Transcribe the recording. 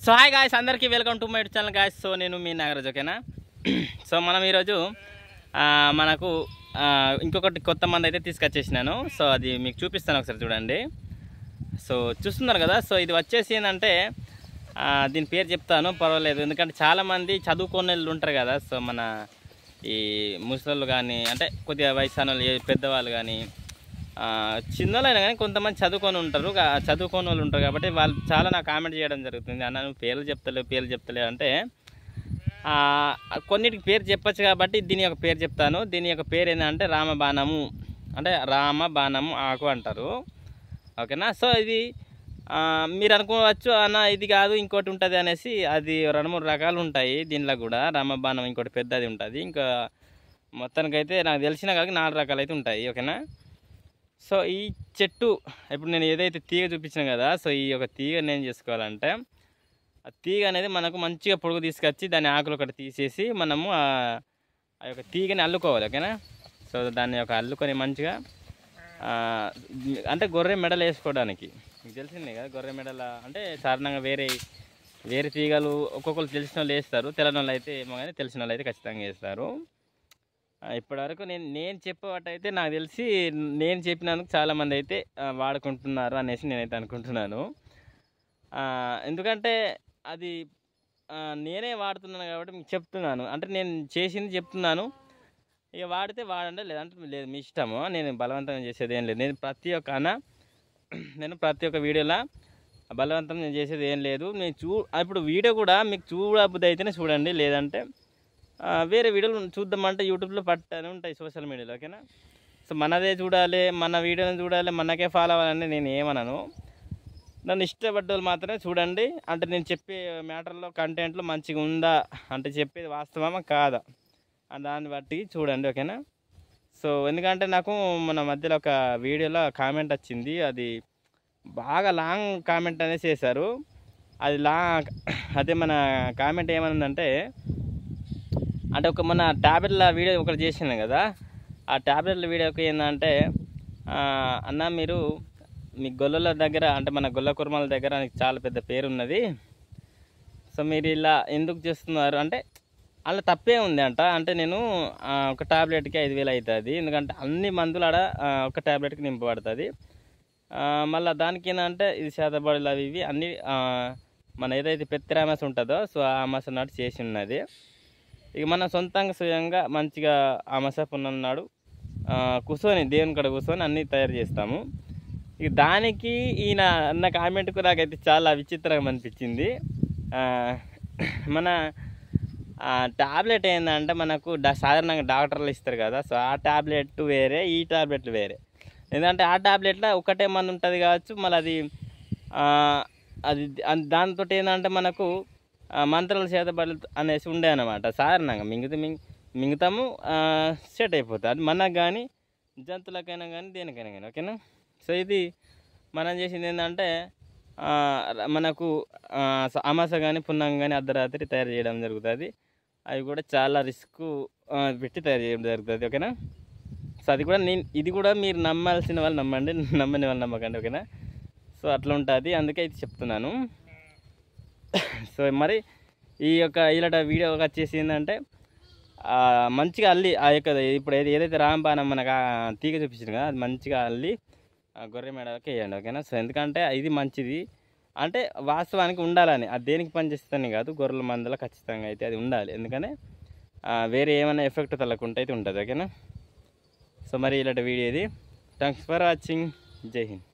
So hi guys, అందరికీ welcome to my channel guys. So నేను మీ నాగరాజ్, ఓకేనా. సో మనం ఈరోజు మనకు ఇంకొకటి కొత్త మంది అయితే తీసుకొచ్చేసినాను. సో అది మీకు చూపిస్తాను, ఒకసారి చూడండి. సో చూస్తున్నారు కదా. సో ఇది వచ్చేసి ఏంటంటే దీని పేరు చెప్తాను, పర్వాలేదు, ఎందుకంటే చాలామంది చదువుకునే వాళ్ళు ఉంటారు కదా. సో మన ఈ ముసలోళ్ళు కానీ, అంటే కొద్దిగా వయసాన వాళ్ళు, పెద్దవాళ్ళు కానీ, చిన్నోళ్ళైనా కానీ కొంతమంది చదువుకొని ఉంటారు, చదువుకొని వాళ్ళు ఉంటారు. కాబట్టి వాళ్ళు చాలా నాకు కామెంట్ చేయడం జరుగుతుంది, అన్న నువ్వు పేర్లు చెప్తలేవు అంటే కొన్నిటికి పేరు చెప్పచ్చు. కాబట్టి దీని యొక్క పేరు చెప్తాను. దీని యొక్క పేరు ఏంటంటే రామబాణము, అంటే రామబాణము ఆకు అంటారు, ఓకేనా. సో ఇది మీరు అనుకోవచ్చు, అన్న ఇది కాదు ఇంకోటి ఉంటుంది అనేసి. అది 2-3 రకాలు ఉంటాయి దీనిలో కూడా. రామబాణం ఇంకోటి పెద్దది ఉంటుంది, ఇంకా మొత్తానికైతే నాకు తెలిసిన కాక 4 రకాలు అయితే ఉంటాయి, ఓకేనా. సో ఈ చెట్టు ఇప్పుడు నేను ఏదైతే తీగ చూపించాను కదా, సో ఈ యొక్క తీగని ఏం చేసుకోవాలంటే, ఆ తీగ అనేది మనకు మంచిగా పొడుగు తీసుకొచ్చి దాని ఆకులు ఒకటి తీసేసి మనము ఆ యొక్క తీగని అల్లుకోవాలి, ఓకేనా. సో దాన్ని ఒక అల్లుకొని మంచిగా అంటే గొర్రె మెడలు వేసుకోవడానికి. మీకు తెలిసిందే కదా, గొర్రె మెడల అంటే సాధారణంగా వేరే తీగలు ఒక్కొక్కరు తెలిసిన వాళ్ళు వేస్తారు, తెలియని వాళ్ళు అయితే ఏమో కానీ తెలిసిన వాళ్ళు అయితే ఖచ్చితంగా వేస్తారు. ఇప్పటివరకు నేను చెప్పేవాటైతే నాకు తెలిసి నేను చెప్పినందుకు చాలామంది అయితే వాడుకుంటున్నారు అనేసి నేనైతే అనుకుంటున్నాను. ఎందుకంటే అది నేనే వాడుతున్నాను కాబట్టి మీకు చెప్తున్నాను, అంటే నేను చేసింది చెప్తున్నాను. ఇక వాడితే వాడండి, లేదంటే లేదు, మీ ఇష్టము. నేను బలవంతం చేసేది ఏం లేదు. నేను ప్రతి ఒక్క వీడియోలో బలవంతం నేను చేసేది ఏం లేదు. ఇప్పుడు వీడియో కూడా మీకు చూడబుద్ధి అయితేనే చూడండి, లేదంటే వేరే వీడియోలు చూద్దామంటే యూట్యూబ్లో పట్టనే ఉంటాయి, సోషల్ మీడియాలో, ఓకేనా. సో మనదే చూడాలి, మన వీడియోని చూడాలి, మనకే ఫాలో అవ్వాలని నేను ఏమనను. నన్ను ఇష్టపడ్డ వాళ్ళు మాత్రమే చూడండి. అంటే నేను చెప్పే మ్యాటర్లో కంటెంట్లో మంచిగా ఉందా, అంటే చెప్పేది వాస్తవమా కాదా దాన్ని బట్టి చూడండి, ఓకేనా. సో ఎందుకంటే నాకు మన మధ్యలో ఒక వీడియోలో కామెంట్ వచ్చింది, అది బాగా లాంగ్ కామెంట్ అనేసి చేశారు. అదే మన కామెంట్ ఏమనుందంటే, అంటే మన ట్యాబ్లెట్ల వీడియో ఒకటి చేసింది కదా, ఆ ట్యాబ్లెట్ల వీడియోకి ఏంటంటే, అన్న మీరు మీ గొల్లల దగ్గర, అంటే మన గొల్ల కుర్మల దగ్గర చాలా పెద్ద పేరు ఉన్నది, సో మీరు ఇలా ఎందుకు చేస్తున్నారు అంటే అలా తప్పే ఉంది అంట. అంటే నేను ఒక ట్యాబ్లెట్కి 5,000 అవుతుంది, ఎందుకంటే అన్ని మందులు ఆడ ఒక ట్యాబ్లెట్కి నింపబడుతుంది. మళ్ళీ దానికి ఏంటంటే ఇది శాతబడులు అవి ఇవి అన్నీ మన ఏదైతే పెత్తిరామస ఉంటుందో, సో ఆ అమాస నాడు చేసి ఉన్నది. ఇక మన సొంతంగా స్వయంగా మంచిగా అమాస పున్నన్నాడు కూర్చొని దేవుని కాడ కూర్చొని అన్నీ తయారు చేస్తాము. ఇక దానికి ఈయన అన్న కామెంట్కు నాకైతే చాలా విచిత్రంగా అనిపించింది. మన ట్యాబ్లెట్ ఏంటంటే మనకు సాధారణంగా డాక్టర్లు ఇస్తారు కదా, సో ఆ ట్యాబ్లెట్ వేరే, ఈ ట్యాబ్లెట్లు వేరే. ఎందుకంటే ఆ ట్యాబ్లెట్లో ఒకటే మందు ఉంటుంది కావచ్చు, మళ్ళీ అది దాంతో ఏంటంటే మనకు మంత్రాలు చేతబడులు అనేసి ఉండే అనమాట. సాధారణంగా మింగుతాము సెట్ అయిపోతుంది. అది మనకు కానీ జంతువులకైనా కానీ దేనికైనా కానీ, ఓకేనా. సో ఇది మనం చేసింది ఏంటంటే మనకు అమాస కానీ పున్నం కానీ అర్ధరాత్రి తయారు చేయడం జరుగుతుంది. అవి కూడా చాలా రిస్క్ పెట్టి తయారు చేయడం జరుగుతుంది, ఓకేనా. సో అది కూడా ఇది కూడా మీరు నమ్మాల్సిన వాళ్ళు నమ్మండి, నమ్మని వాళ్ళు నమ్మకండి, ఓకేనా. సో అట్లా ఉంటుంది, అందుకే ఇది చెప్తున్నాను. సో మరి ఈ యొక్క ఇలాంటి వీడియో వచ్చేసి ఏంటంటే మంచిగా అల్లి ఆ యొక్క ఇప్పుడు ఏదైతే రామబాణం మనకు తీగ చూపించింది కదా, అది మంచిగా అల్లి గొర్రె మెడకి వేయండి, ఓకేనా. సో ఎందుకంటే ఇది మంచిది, అంటే వాస్తవానికి ఉండాలని, అది దేనికి పనిచేస్తుందని కాదు, గొర్రెల మందులో ఖచ్చితంగా అయితే అది ఉండాలి. ఎందుకంటే వేరే ఏమైనా ఎఫెక్ట్ తగ్గకుండా అయితే ఉంటుంది, ఓకేనా. సో మరి ఇలాంటి వీడియో ఇది. Thanks for watching. జై హింద్.